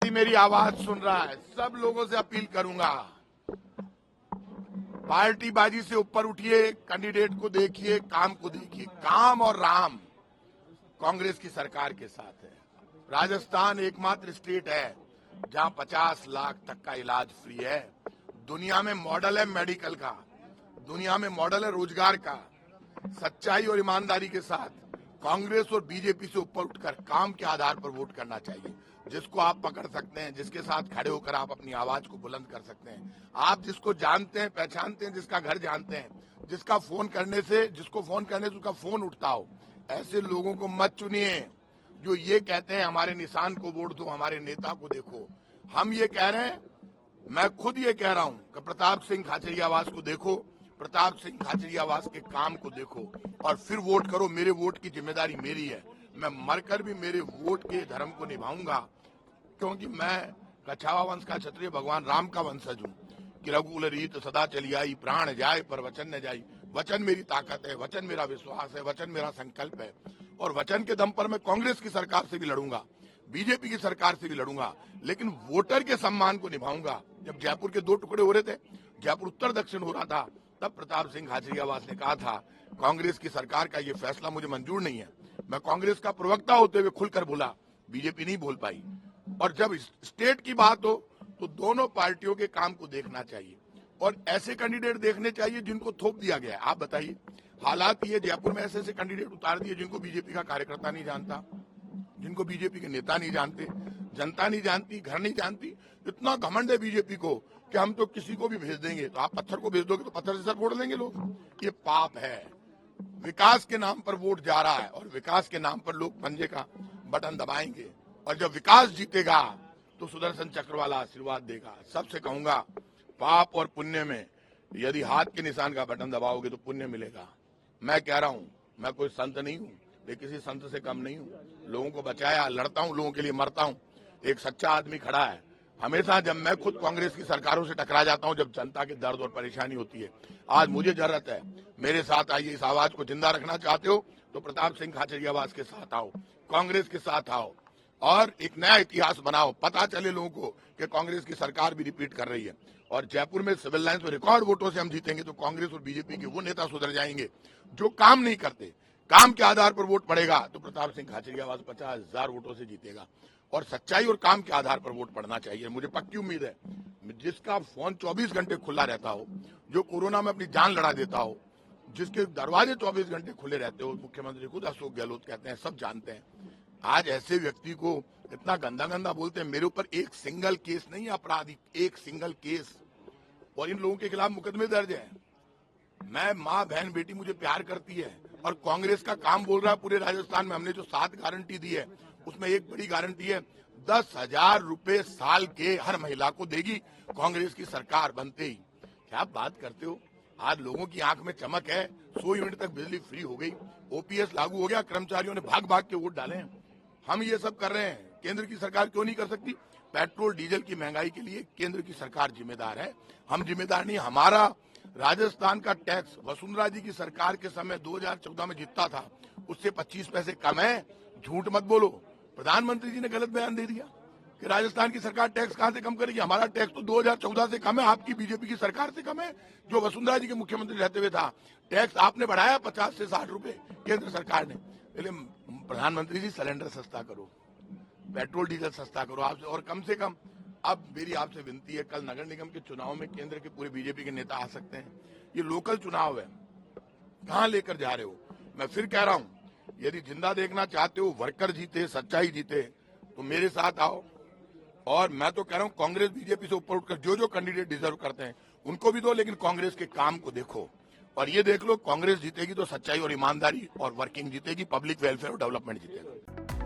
भी मेरी आवाज सुन रहा है, सब लोगों से अपील करूंगा, पार्टीबाजी से ऊपर उठिए, कैंडिडेट को देखिए, काम को देखिए। काम और राम कांग्रेस की सरकार के साथ है। राजस्थान एकमात्र स्टेट है जहां 50 लाख तक का इलाज फ्री है। दुनिया में मॉडल है मेडिकल का, दुनिया में मॉडल है रोजगार का। सच्चाई और ईमानदारी के साथ कांग्रेस और बीजेपी से ऊपर उठकर काम के आधार पर वोट करना चाहिए। जिसको आप पकड़ सकते हैं, जिसके साथ खड़े होकर आप अपनी आवाज को बुलंद कर सकते हैं, आप जिसको जानते हैं, पहचानते हैं, जिसका घर जानते हैं, जिसको फोन करने से उसका फोन उठता हो, ऐसे लोगों को मत चुनिए जो ये कहते हैं हमारे निशान को वोट दो, हमारे नेता को देखो। हम ये कह रहे हैं, मैं खुद ये कह रहा हूं कि प्रताप सिंह खाचरियावास को देखो, प्रताप सिंह खाचरियावास के काम को देखो और फिर वोट करो। मेरे वोट की जिम्मेदारी मेरी है, मैं मरकर भी मेरे वोट के धर्म को निभाऊंगा, क्योंकि मैं कछावा वंश का क्षत्रिय भगवान राम का वंशज हूँ कि रघुकुल रीत सदा चली आई, प्राण जाए पर वचन न जाई। वचन मेरी ताकत है, वचन मेरा विश्वास है, वचन मेरा संकल्प है और वचन के दम पर मैं कांग्रेस की सरकार से भी लड़ूंगा, बीजेपी की सरकार से भी लड़ूंगा, लेकिन वोटर के सम्मान को निभाऊंगा। जब जयपुर के 2 टुकड़े हो रहे थे, जयपुर उत्तर दक्षिण हो रहा था, तब प्रताप सिंह खाचरियावास ने कहा था कांग्रेस की सरकार का ये फैसला मुझे मंजूर नहीं है। मैं कांग्रेस का प्रवक्ता होते हुए खुलकर बोला, बीजेपी नहीं बोल पाई। और जब स्टेट की बात हो तो दोनों पार्टियों के काम को देखना चाहिए और ऐसे कैंडिडेट देखने चाहिए जिनको थोप दिया गया है। आप बताइए, हालात ये जयपुर में ऐसे कैंडिडेट उतार दिए जिनको बीजेपी का कार्यकर्ता नहीं जानता, जिनको बीजेपी के नेता नहीं जानते, जनता नहीं जानती, घर नहीं जानती। इतना घमंड है बीजेपी को कि हम तो किसी को भी भेज देंगे। तो आप पत्थर को भेज दोगे तो पत्थर से सर फोड़ देंगे लोग। ये पाप है। विकास के नाम पर वोट जा रहा है और विकास के नाम पर लोग पंजे का बटन दबाएंगे और जब विकास जीतेगा तो सुदर्शन चक्र वाला आशीर्वाद देगा। सबसे कहूंगा, पाप और पुण्य में यदि हाथ के निशान का बटन दबाओगे तो पुण्य मिलेगा। मैं कह रहा हूं, मैं कोई संत नहीं हूं, मैं किसी संत से कम नहीं हूं। लोगों को बचाया, लड़ता हूं, लोगों के लिए मरता हूं। एक सच्चा आदमी खड़ा है। हमेशा जब मैं खुद कांग्रेस की सरकारों से टकरा जाता हूं, जब जनता के दर्द और परेशानी होती है, आज मुझे जरूरत है, मेरे साथ आइए। इस आवाज को जिंदा रखना चाहते हो तो प्रताप सिंह खाचरियावास के साथ आओ, कांग्रेस के साथ आओ और एक नया इतिहास बनाओ। पता चले लोगों को कि कांग्रेस की सरकार भी रिपीट कर रही है और जयपुर में सिविल लाइन्स में रिकॉर्ड वोटों से हम जीतेंगे तो कांग्रेस और बीजेपी के वो नेता सुधर जाएंगे जो काम नहीं करते। काम के आधार पर वोट पड़ेगा तो प्रताप सिंह खाचरियावास 50,000 वोटों से जीतेगा और सच्चाई और काम के आधार पर वोट पड़ना चाहिए। मुझे पक्की उम्मीद है, जिसका फोन 24 घंटे खुला रहता हो, जो कोरोना में अपनी जान लड़ा देता हो, जिसके दरवाजे 24 घंटे खुले रहते हो, मुख्यमंत्री खुद अशोक गहलोत कहते हैं, सब जानते हैं। आज ऐसे व्यक्ति को इतना गंदा गंदा बोलते हैं। मेरे ऊपर एक सिंगल केस नहीं है आपराधिक, एक सिंगल केस, और इन लोगों के खिलाफ मुकदमे दर्ज है। मैं माँ बहन बेटी मुझे प्यार करती है और कांग्रेस का काम बोल रहा है पूरे राजस्थान में। हमने जो 7 गारंटी दी है उसमें एक बड़ी गारंटी है 10,000 रुपए साल के हर महिला को देगी कांग्रेस की सरकार बनते ही। क्या बात करते हो। आज लोगों की आंख में चमक है। 100 यूनिट तक बिजली फ्री हो गई, ओपीएस लागू हो गया, कर्मचारियों ने भाग भाग के वोट डाले हैं। हम ये सब कर रहे हैं, केंद्र की सरकार क्यों नहीं कर सकती। पेट्रोल डीजल की महंगाई के लिए केंद्र की सरकार जिम्मेदार है, हम जिम्मेदार नहीं। हमारा राजस्थान का टैक्स वसुंधरा जी की सरकार के समय 2014 में जितना था उससे 25 पैसे कम है। झूठ मत बोलो। प्रधानमंत्री जी ने गलत बयान दे दिया कि राजस्थान की सरकार टैक्स कहां से कम करेगी। हमारा टैक्स तो 2014 से कम है, आपकी बीजेपी की सरकार से कम है जो वसुंधरा जी के मुख्यमंत्री रहते हुए था। टैक्स आपने बढ़ाया 50 से 60 रुपए केंद्र सरकार ने। प्रधानमंत्री जी सिलेंडर सस्ता करो, पेट्रोल डीजल सस्ता करो आपसे, और कम से कम अब मेरी आपसे विनती है, कल नगर निगम के चुनाव में केंद्र के पूरे बीजेपी के नेता आ सकते हैं। ये लोकल चुनाव है, कहां लेकर जा रहे हो। मैं फिर कह रहा हूं, यदि जिंदा देखना चाहते हो, वर्कर जीते, सच्चाई जीते, तो मेरे साथ आओ। और मैं तो कह रहा हूं कांग्रेस बीजेपी से ऊपर उठकर जो जो कैंडिडेट डिजर्व करते हैं उनको भी दो, लेकिन कांग्रेस के काम को देखो और ये देख लो कांग्रेस जीतेगी तो सच्चाई और ईमानदारी और वर्किंग जीतेगी, पब्लिक वेलफेयर और डेवलपमेंट जीतेगा।